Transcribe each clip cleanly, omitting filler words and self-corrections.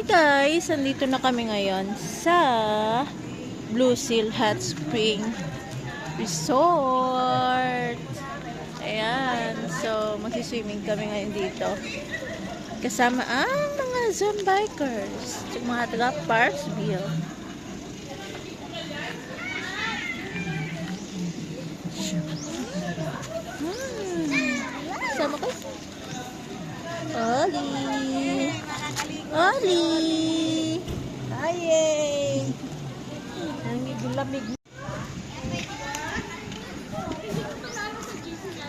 Guys, andito na kami ngayon sa Blue Seal Hot Spring Resort. Ayan, so magsiswimming kami ngayon dito. Kasama ang mga zone bikers, mga taga Parksville. Sama ko. Oli! Oli! Ayay! Ang lamig.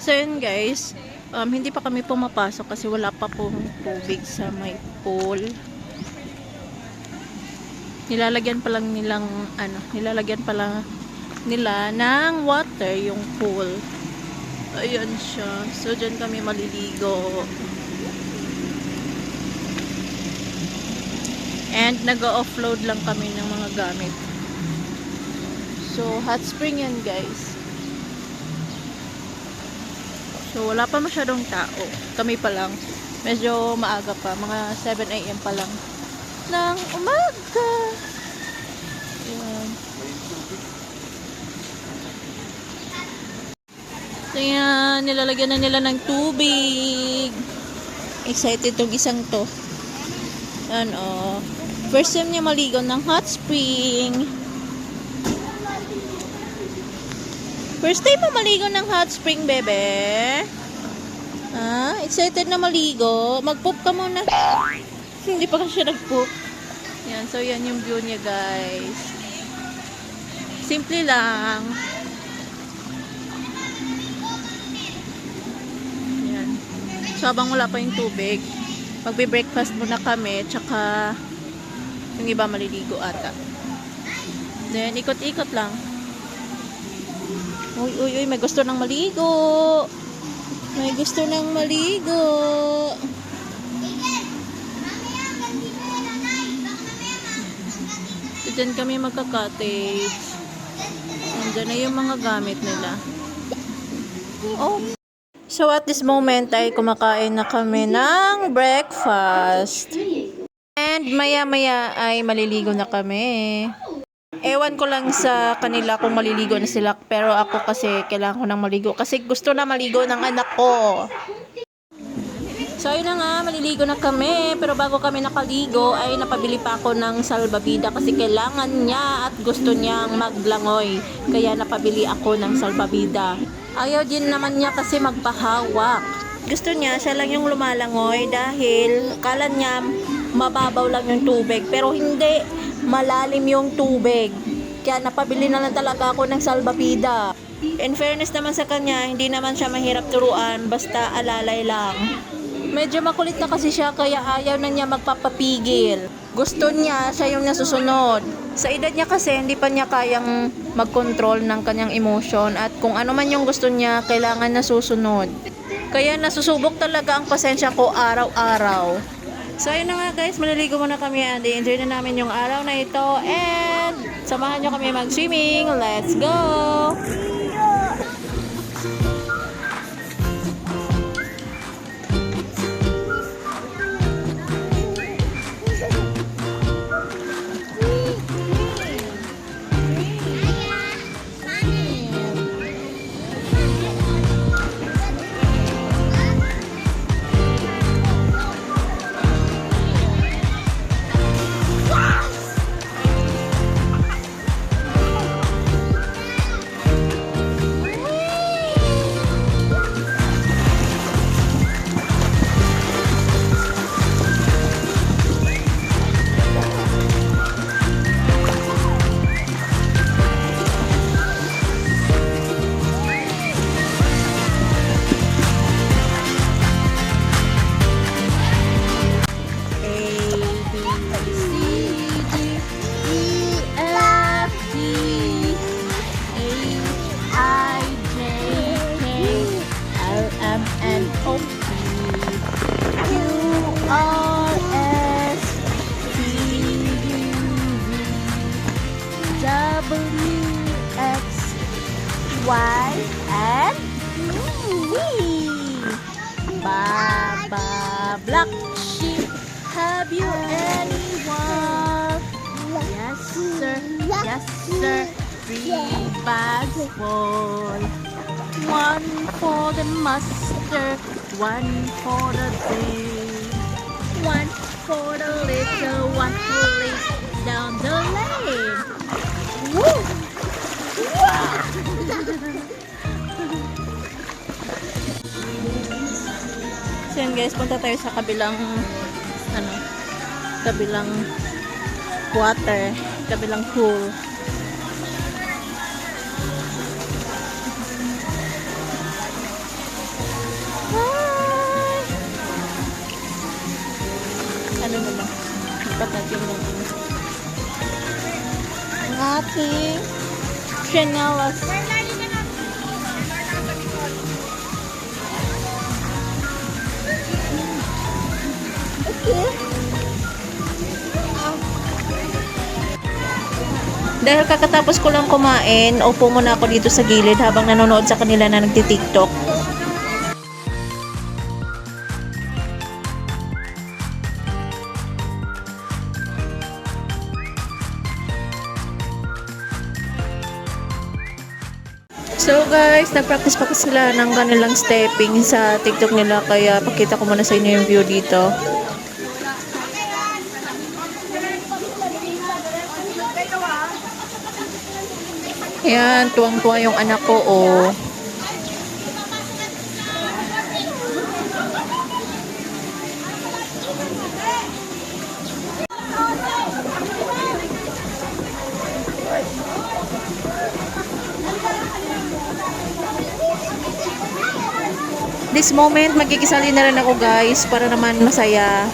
So yun guys, hindi pa kami pumapasok kasi wala pa pong tubig sa may pool. Nilalagyan pa lang nila ng water yung pool. Ayan siya. So dyan kami maliligo. And nag-offload lang kami ng mga gamit. So hot spring yan guys. So wala pa masyadong tao. Kami pa lang. Medyo maaga pa. Mga 7 AM pa lang ng umaga. Ayan. So yan, nilalagyan na nila ng tubig. Excited tong isang to. Ano, first time niya maligo ng hot spring. First time mo maligo ng hot spring, bebe? Ah, excited na maligo? Mag-poop ka muna. Hindi pa kasi siya nag-poop. Yan, so yan yung view niya, guys. Simple lang. Yan. So, habang wala pa yung tubig, magbe-breakfast muna kami, tsaka yung iba maliligo ata. Then, ikot-ikot lang. Uy, uy, uy, may gusto nang maligo. May gusto nang maligo. So, dyan kami magka-cottage. Nandyan na yung mga gamit nila. Oh. So at this moment ay kumakain na kami ng breakfast. And maya-maya ay maliligo na kami. Ewan ko lang sa kanila kung maliligo na sila. Pero ako kasi kailangan ko nang maligo. Kasi gusto na maligo ng anak ko. So ayun na nga, maliligo na kami. Pero bago kami nakaligo ay napabili pa ako ng salbabida. Kasi kailangan niya at gusto niyang maglangoy. Kaya napabili ako ng salbabida. Ayaw din naman niya kasi magpahawak. Gusto niya, siya lang yung lumalangoy dahil kala niya mababaw lang yung tubig. Pero hindi, malalim yung tubig. Kaya napabili na lang talaga ako ng salbabida. In fairness naman sa kanya, hindi naman siya mahirap turuan, basta alalay lang. Medyo makulit na kasi siya kaya ayaw na niya magpapapigil. Gusto niya, siya yung nasusunod. Sa edad niya kasi, hindi pa niya kayang mag-control ng kanyang emotion at kung ano man yung gusto niya, kailangan nasusunod. Kaya nasusubok talaga ang pasensya ko araw-araw. So ayun na nga guys, maliligo muna kami and enjoy na namin yung araw na ito and samahan nyo kami mag-swimming. Let's go! Y, and Z. Baba Black Sheep, have you anyone? bags full. One for the master, one for the day, one for the little one who lives down the lane. Woo! Wow! So yun guys, punta tayo sa kabilang kabilang water, kabilang pool. Ano na ba? Dapat natin yung ang ating chinelas. Okay. Dahil kakatapos ko lang kumain, upo muna ako dito sa gilid habang nanonood sa kanila na nagti-TikTok. So guys, nag-practice pa kasi sila ng kanilang stepping sa TikTok nila, kaya pakita ko muna sa inyo yung view dito. Ayan, tuwang-tuwa yung anak ko, oh. This moment, magkikisali na rin ako guys para naman masaya.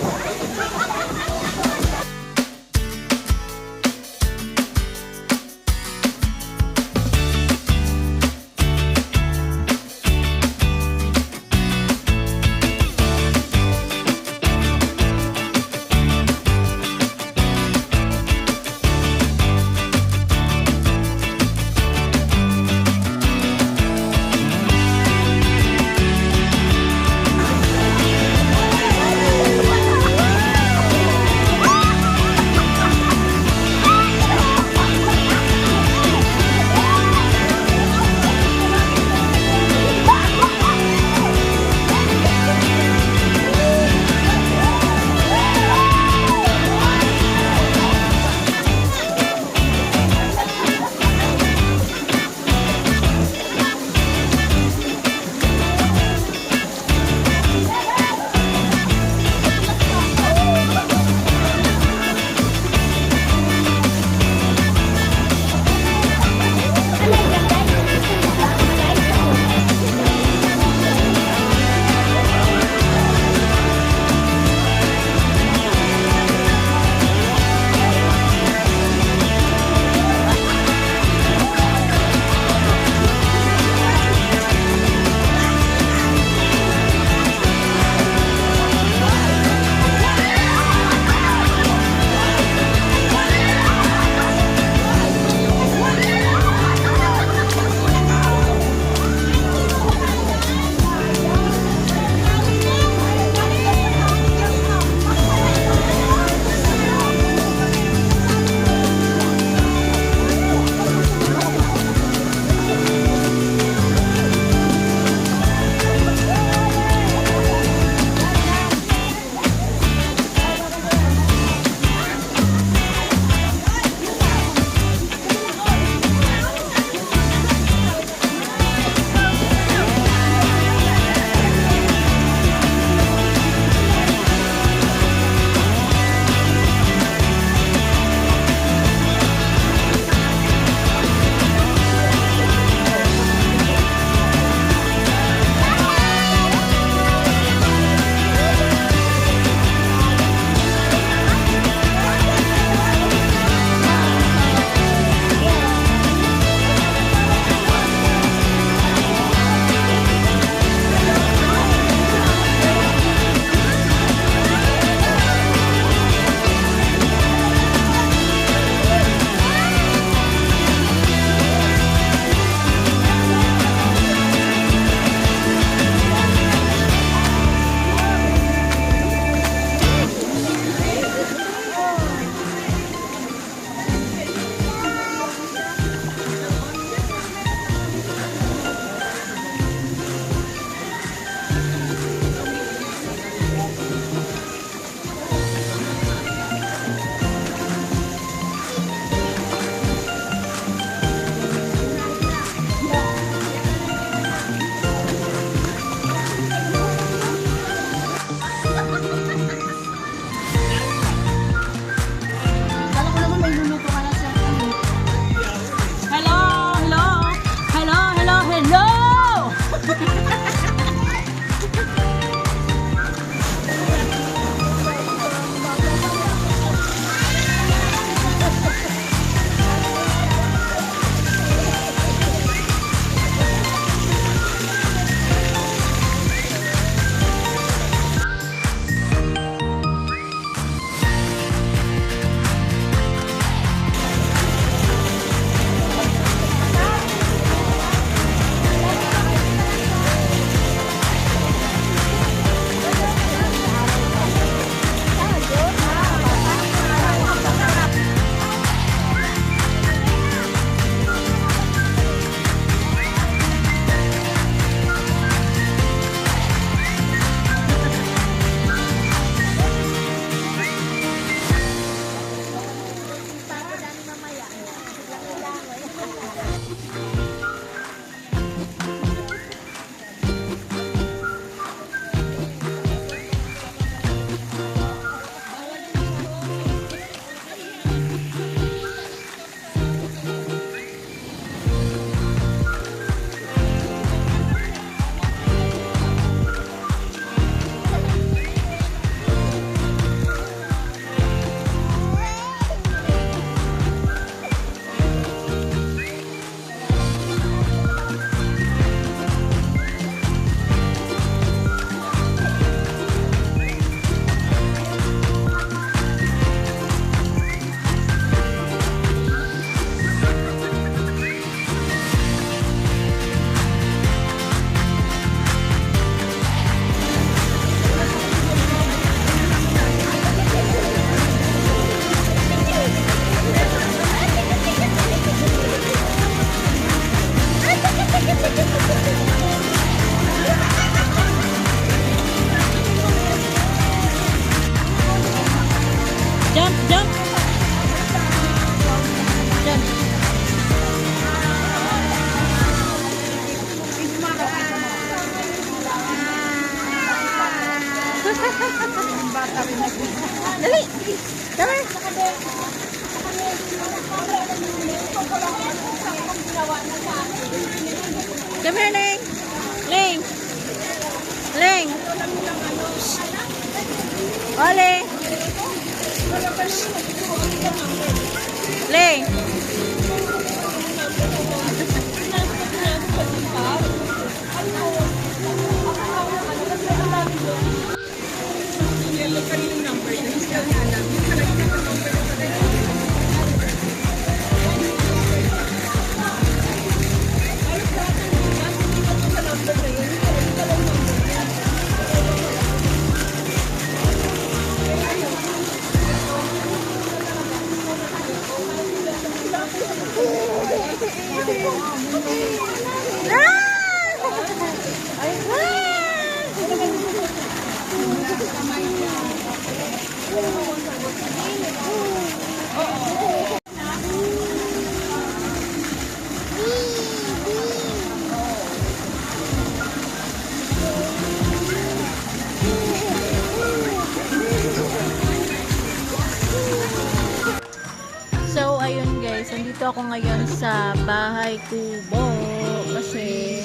Dali! Come here! Come here, Ling! Ling! Ling! Oli! Ling! So, ayun guys, nandito ako ngayon sa Bahay Kubo kasi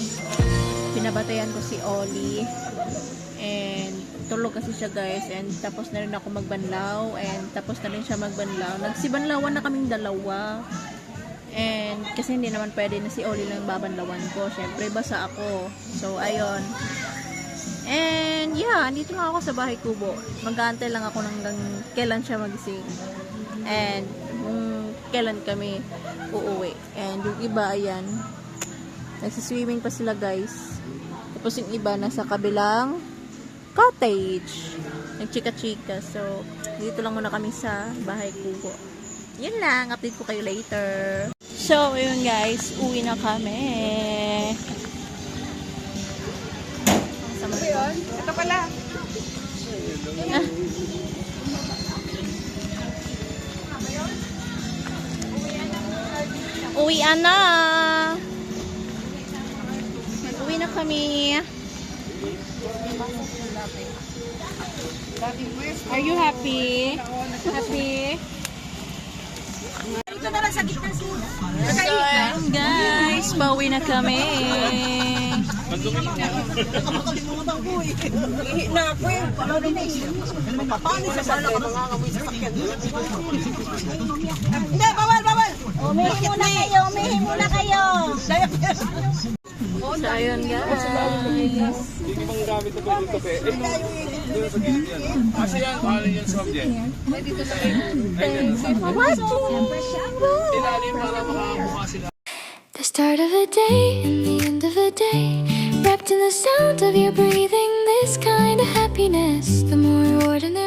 pinabatayan ko si Oli and tulog kasi siya guys, and tapos na rin ako magbanlaw and tapos na rin siya magbanlaw. Nagsibanlawan na kaming dalawa and kasi hindi naman pwede na si Oli lang babanlawan ko, syempre basa ako. So, ayun. And yeah, andito nga ako sa Bahay Kubo. Mag-aantay lang ako hanggang kailan siya magising and kailan kami uuwi. And yung iba, ayan, nagsiswimming pa sila guys. Tapos yung iba nasa kabilang cottage, nagchika-chika. So, dito lang muna kami sa Bahay Kubo. Yun lang, update ko kayo later. So, ayun guys, uwi na kami. Sama yun? Ito pala. Uwian na. Uwi na kami. Are you happy? Happy? Ito na lang sa gitna siya. So, ayun guys, pauwi na kami. Ihi na ako eh. Paano din na isip? Paano sa sala ka mangangamoy sa sakyan? Hindi, bawal, bawal! Umihi muna kayo, umihi muna kayo. So, ayun guys. Hindi bang gamit na pwede kape? Eh, doon sa gilid yan. Kasi yan, mahal yung subject. Dito sa ilalim para makakuha sila. The start of a day and the end of a day, wrapped in the sound of your breathing. This kind of happiness, the more ordinary